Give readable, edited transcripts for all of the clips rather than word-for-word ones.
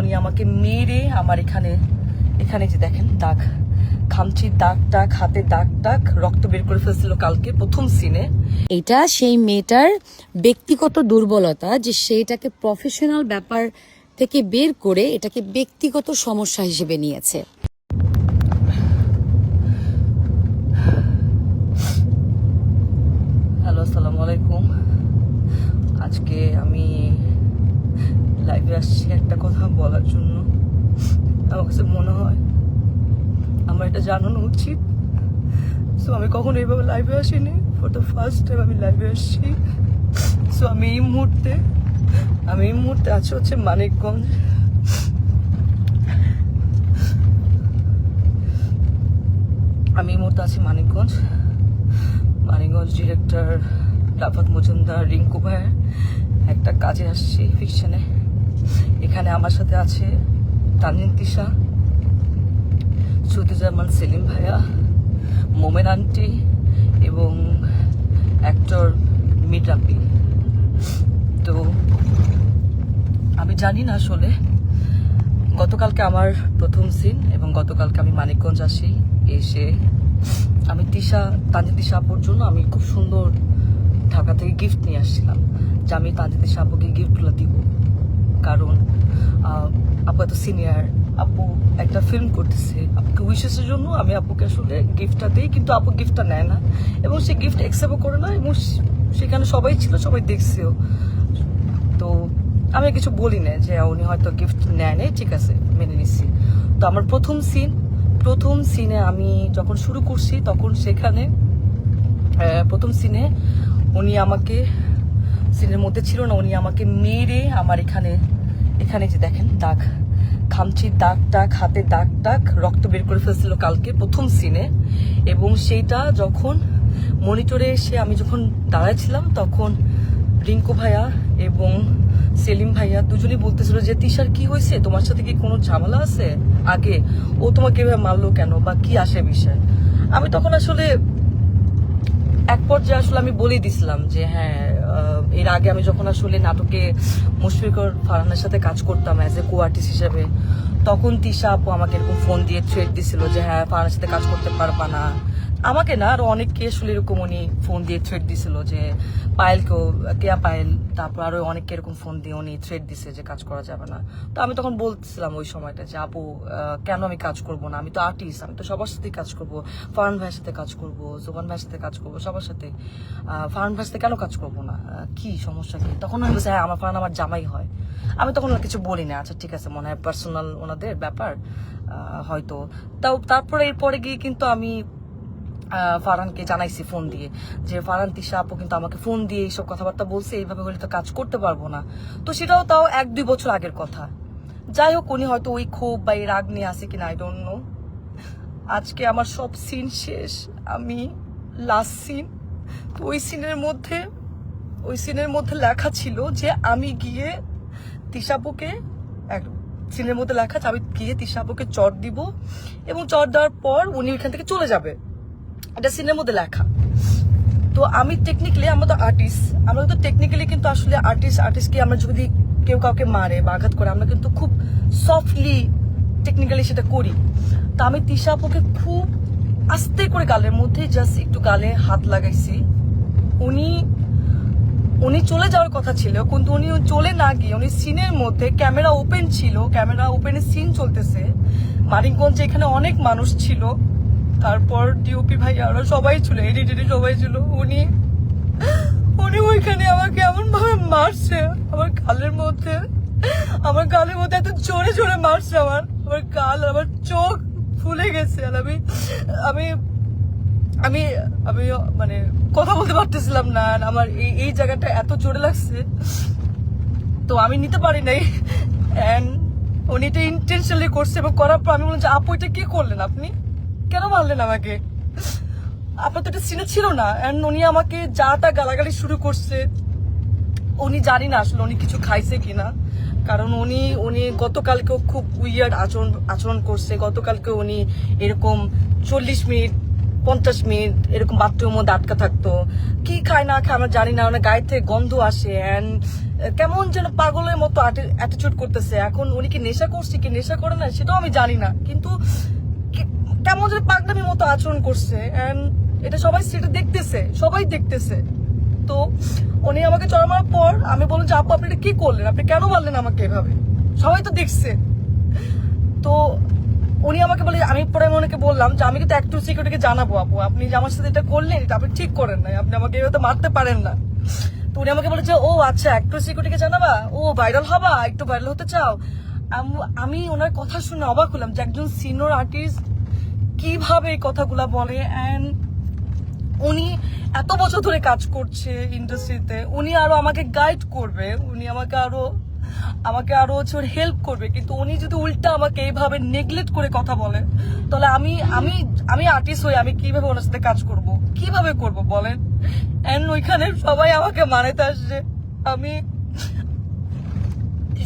উনি আমাকে মেরে আমার এখানে এখানে যে দেখেন দাগ, খামচির দাগ টাগ, হাতে দাগ টাগ, রক্ত বের করে ফেলছিল কালকে প্রথম সিনে। এটা সেই মেয়েটার ব্যক্তিগত দুর্বলতা যে সেইটাকে প্রফেশনাল ব্যাপার থেকে বের করে এটাকে ব্যক্তিগত সমস্যা হিসেবে নিয়েছে। হ্যালো, আসসালামু আলাইকুম। আজকে আমি লাইভে আসছি একটা কথা বলার জন্য। আমার কাছে মনে হয় আমার এটা জানানো উচিত। সো আমি কখনো এইভাবে লাইভে আসিনি, ফর দ্য ফার্স্ট টাইম আমি লাইভে আসছি। সো আমি এই মুহূর্তে আছি হচ্ছে মানিকগঞ্জ। মানিকগঞ্জ ডিরেক্টর রাফাত মজুমদার, রিঙ্কু ভাইয়ের একটা কাজে আসছি ফিকশনে। এখানে আমার সাথে আছে তানজিন তিশা, সুদুজ্জামান সেলিম ভাইয়া, মোমেন আন্টি এবং অ্যাক্টর মিরাপি। তো আমি জানি না আসলে, গতকালকে আমার প্রথম সিন এবং গতকালকে আমি মানিকগঞ্জ আসি। এসে আমি তানজিন তিশা আপুর জন্য আমি খুব সুন্দর ঢাকা থেকে গিফট নিয়ে আসছিলাম, যে আমি তানজিন তিশা আপুকে গিফটগুলো দিব। কারণ আপু এত সিনিয়র, আপু একটা ফিল্ম করতেছে, আপুকে উইশেসের জন্য আমি আপুকে আসলে গিফটটা দিই, কিন্তু আপু গিফটটা নেয় না এবং সে গিফট অ্যাকসেপ্টও করে না, এবং সেখানে সবাই ছিল, সবাই দেখছেও। তো আমি কিছু বলি না যে উনি হয়তো গিফট নেয় নেই, ঠিক আছে, মেনে নিচ্ছি। তো আমার প্রথম সিনে আমি যখন শুরু করছি তখন সেখানে প্রথম সিনে উনি আমাকে, সিনের মধ্যে ছিল না, উনি আমাকে মেরে আমার এখানে যে দেখেন দাগ, খামচির দাগ টাগ, হাতে দাগ টাগ, রক্ত বের করে ফেলছিল কালকে প্রথম সিনে। এবং সেইটা যখন মনিটরে এসে আমি যখন দাঁড়াইছিলাম তখন রিঙ্কু ভাইয়া এবং সেলিম ভাইয়া দুজনেই বলতেছিল যে তিশার কি হয়েছে, তোমার সাথে কি কোনো ঝামেলা আছে, আগে ও তোমাকে এভাবে মারলো কেন বা কি আসে বিষয়। আমি তখন আসলে এক পর্যায়ে আসলে আমি বলেই দিছিলাম যে হ্যাঁ, এর আগে আমি যখন আসলে নাটকে মুশফিকুর ফারহানের সাথে কাজ করতাম অ্যাজ এ কো আর্টিস্ট হিসেবে, তখন তিশা আপু আমাকে এরকম ফোন দিয়ে থ্রেট দিছিল যে হ্যাঁ ফারহানের সাথে কাজ করতে পারবা না। আমাকে না, আরো অনেককে আসলে এরকম উনি ফোন দিয়ে থ্রেট দিছিল, যে পায়েলকেও, কেয়া পায়েল, তারপর আরো অনেককে এরকম ফোন দিয়ে উনি থ্রেট দিছে যে কাজ করা যাবে না। তো আমি তখন বলছিলাম ওই সময়টা যে আপু কেন আমি কাজ করব না, আমি তো আর্টিস্ট, আমি তো সবার সাথে কাজ করব, ফারহান ভাইয়ের সাথে কাজ করব, জোবান ভাইয়ের সাথে কাজ করব, সবার সাথে। ফারহান ভাইয়ের সাথে কেন কাজ করব না, কি সমস্যা কি? তখন আমি বলছি হ্যাঁ, আমার ফারহান আমার জামাই হয়। আমি তখন কিছু বলি না, আচ্ছা ঠিক আছে, মনে হয় পার্সোনাল ওনাদের ব্যাপার হয়তো। তারপরে এরপরে গিয়ে কিন্তু আমি ফারহানকে জানাইছি ফোন দিয়ে যে ফারহান তিশা আপু কিন্তু আমাকে ফোন দিয়ে এইসব কথাবার্তা বলছে, এইভাবে হলে তো কাজ করতে পারবো না। তো সেটাও তাও 1-2 বছর আগের কথা। যাই হোক, উনি হয়তো ওই ক্ষোভ বা এই রাগ নিয়ে আসে কিনা, আই ডোন্ট নো। আজকে আমার সব সিন শেষ, আমি লাস্ট সিন। তো ওই সিনের মধ্যে লেখা ছিল যে আমি গিয়ে তিশাপুকে, সিনের মধ্যে লেখা আমি গিয়ে তিশাপুকে চট দিব এবং চট দেওয়ার পর উনি ওইখান থেকে চলে যাবে, এটা সিনের মধ্যে লেখা। তো আমি টেকনিক্যালি, আমরা তো আর্টিস্ট, আমরা তো টেকনিক্যালি কিন্তু আসলে আর্টিস্টকে আমরা যদি কেউ কাউকে মারে বা আঘাত করে, আমরা কিন্তু খুব সফটলি টেকনিক্যালি সেটা করি। তো আমি তিশা আপুকে খুব আস্তে করে গালের মধ্যে জাস্ট একটু গালে হাত লাগাইছি। উনি চলে যাওয়ার কথা ছিল, কিন্তু উনি চলে না গিয়ে উনি সিনের মধ্যে, ক্যামেরা ওপেন ছিল, ক্যামেরা ওপেনে সিন চলতেছে, মানিকগঞ্জে এখানে অনেক মানুষ ছিল, তারপর ডিওপি ভাই আরো সবাই ছিল, এডিটর সবাই ছিল, উনি ওইখানে আমাকে এমন ভাবে মারছে, আমার গালের মধ্যে এত জোরে জোরে মারছে, আমার গাল, আমার চোখ ফুলে গেছে। আর আমি আমি আমি মানে কথা বলতে পারতেছিলাম না, আর আমার এই জায়গাটা এত জোরে লাগছে, তো আমি নিতে পারি নাই। এন্ড উনি এটা ইন্টেনশনালি করছে, এবং করার পর আমি বললাম যে আপু এটা কি করলেন, আপনি কেন মারলেন আমাকে, আপনার তো এটা সিনে ছিল না। এন্ড উনি আমাকে যা তা গালাগালি শুরু করছে। উনি জানি না আসলে উনি কিছু খাইছে কিনা, কারণ উনি গতকালকেও খুব উইয়ার্ড আচরণ করছে। গতকালকে উনি এরকম 40 মিনিট 50 মিনিট এরকম বাথরুমের মধ্যে আটকা থাকতো। কি খায় না খায় আমরা জানি না, ওনার গায়ে থেকে গন্ধ আসে অ্যান্ড কেমন যেন পাগলের মতো অ্যাটিটিউড করতেছে। এখন উনি কি নেশা করছে কি নেশা করে না সেটাও আমি জানি না, কিন্তু কেমন যেন পাগলামির মতো আচরণ করছে অ্যান্ড এটা সবাই সেটা দেখতেছে, সবাই দেখতেছে। তো উনি আমাকে চড়া মারার পর আমি বললাম যে আপু আপনি এটা কি করলেন, আপনি কেন মারলেন আমাকে এভাবে, সবাই তো দেখছে। তো উনি আমাকে বলে, আমি পরে ওনাকে বললাম যে আমি কিন্তু একটু সিকিউরিটিকে জানাবো আপু, আপনি যে আমার সাথে এটা করলেন এটা আপনি ঠিক করেন নাই, আপনি আমাকে এভাবে মারতে পারেন না। তো উনি আমাকে বলে যে ও আচ্ছা একটু সিকিউরিটিকে জানাবা, ও ভাইরাল হবা, একটু ভাইরাল হতে চাও। আমি ওনার কথা শুনে অবাক হলাম যে একজন সিনিয়র আর্টিস্ট কিভাবে এই কথাগুলা বলে। অ্যান্ড উনি এত বছর ধরে কাজ করছে ইন্ডাস্ট্রিতে, উনি আরো আমাকে গাইড করবে, উনি আমাকে আরো হচ্ছে হেল্প করবে, কিন্তু উনি যদি উল্টা আমাকে এইভাবে নেগলেক্ট করে কথা বলে তাহলে আমি আর্টিস্ট হই, আমি কিভাবে ওনার সাথে কাজ করব, কিভাবে করব বলেন। এন্ড ওইখানে সবাই আমাকে মানাতে আসছে, আমি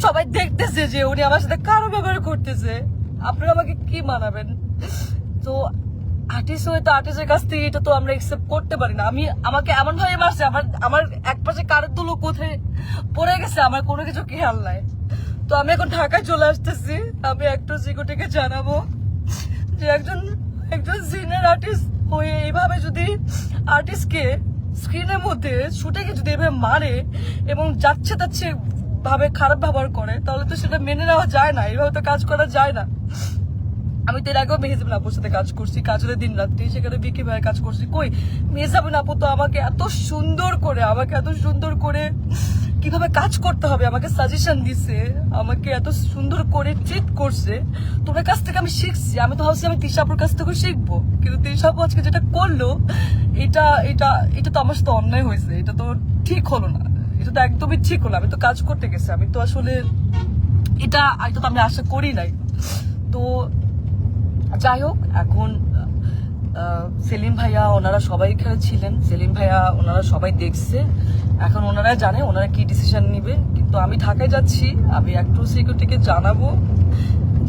সবাই দেখতেছে যে উনি আমার সাথে কারো ব্যবহার করতেছে, আপনারা আমাকে কি মানাবেন। তো আর্টিস্ট হয়ে তো আর্টিস্টের কাছ থেকে এটা তো আমরা একসেপ্ট করতে পারি না। আমাকে এমন ভাবে মারছে, আমার এক পাশে কারের তুলো কোথায় পড়ে গেছে আমার কোনো কিছু খেয়াল নাই। তো আমি এখন ঢাকায় চলে আসতেছি, আমি একটু সিকিউরিটিকে জানাবো যে একজন সিনিয়র আর্টিস্ট হয়ে এইভাবে যদি আর্টিস্টকে স্ক্রিনের মধ্যে শুটে গিয়ে যদি এভাবে মারে এবং যাচ্ছে তাচ্ছে ভাবে খারাপ ব্যবহার করে তাহলে তো সেটা মেনে নেওয়া যায় না, এইভাবে তো কাজ করা যায় না। আমি তো এর আগেও মেহজাবিন আপুর সাথে কাজ করছি, কাজলের দিন রাত্রি, সেখানে বিকি ভাইয়ের কাজ করছি। কই মেহজাবিন আপু তো আমাকে এত সুন্দর করে কিভাবে কাজ করতে হবে আমাকে সাজেশন দিছে, আমাকে এত সুন্দর করে ট্রিট করছে। তোমার কাছ থেকে আমি শিখছি, আমি তো ভাবছি আমি তিশা আপুর কাছ থেকে শিখবো, কিন্তু তিশা আপু আজকে যেটা করলো এটা তো আমার সাথে অন্যায় হয়েছে, এটা তো ঠিক হলো না, এটা তো একদমই ঠিক হলো। আমি তো কাজ করতে গেছি, আমি তো আসলে এটা তো আমি আশা করি নাই। তো যাই হোক, এখন সেলিম ভাইয়া ওনারা সবাই এখানে ছিলেন, সেলিম ভাইয়া ওনারা সবাই দেখছে, এখন ওনারা জানে ওনারা কি ডিসিশন নিবে। কিন্তু আমি ঢাকায় যাচ্ছি, আমি একটু সিকিউরিটিকে জানাবো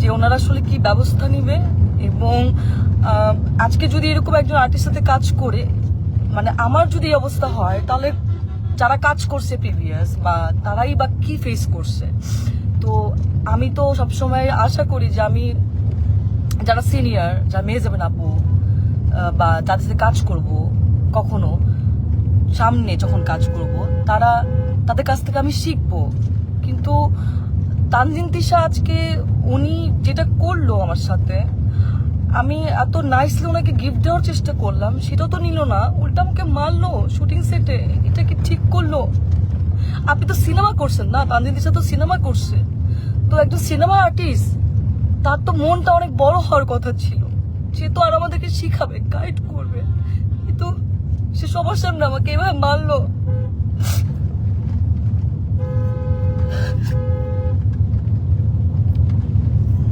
যে ওনারা আসলে কি ব্যবস্থা নিবে। এবং আজকে যদি এরকম একজন আর্টিস্টের সাথে কাজ করে, মানে আমার যদি এই অবস্থা হয় তাহলে যারা কাজ করছে প্রিভিয়াস বা তারাই বা কি ফেস করছে। তো আমি তো সবসময় আশা করি যে আমি যারা সিনিয়র, যারা মেহজাবিন আপু বা যাদের সাথে কাজ করব, কখনো সামনে যখন কাজ করব তাদের কাছ থেকে আমি শিখবো। কিন্তু তানজিন তিশা আজকে উনি যেটা করলো আমার সাথে, আমি এত নাইসলি ওনাকে গিফট দেওয়ার চেষ্টা করলাম, সেটাও তো নিল না, উল্টা আমাকে মারলো শুটিং সেটে। এটা কি ঠিক করলো? আপনি তো সিনেমা করছেন না, তানজিন তিশা তো সিনেমা করছে, তো একজন সিনেমা আর্টিস্ট, তার তো মনটা অনেক বড় হওয়ার কথা ছিল, সে তো আর আমাদেরকে শিখাবে, গাইড করবে, কিন্তু সে সবার সামনে আমাকে এভাবে মারলো।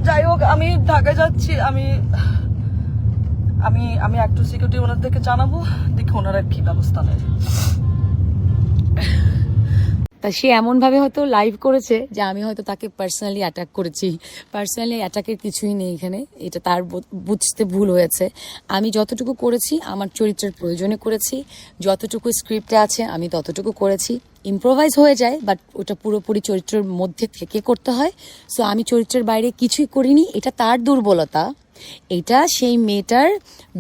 যাই হোক, আমি ঢাকায় যাচ্ছি, আমি আমি আমি একটু সিকিউরিটি ওনাদেরকে জানাবো, দেখি ওনারা কি ব্যবস্থা নেয়। তা সে এমনভাবে হয়তো লাইভ করেছে যে আমি হয়তো তাকে পার্সোনালি অ্যাটাক করেছি। পার্সোনালি অ্যাটাকের কিছুই নেই এখানে, এটা তার বুঝতে ভুল হয়েছে। আমি যতটুকু করেছি আমার চরিত্রের প্রয়োজনে করেছি, যতটুকু স্ক্রিপ্টে আছে আমি ততটুকু করেছি। ইম্প্রোভাইজ হয়ে যায়, বাট ওটা পুরোপুরি চরিত্রের মধ্যে থেকে করতে হয়। সো আমি চরিত্রের বাইরে কিছুই করিনি, এটা তার দুর্বলতা, এটা সেই মেয়েটার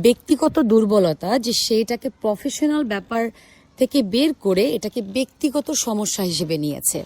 ব্যক্তিগত দুর্বলতা যে সেটাকে প্রফেশনাল ব্যাপার থেকে বের করে এটাকে ব্যক্তিগত সমস্যা হিসেবে নিয়েছে।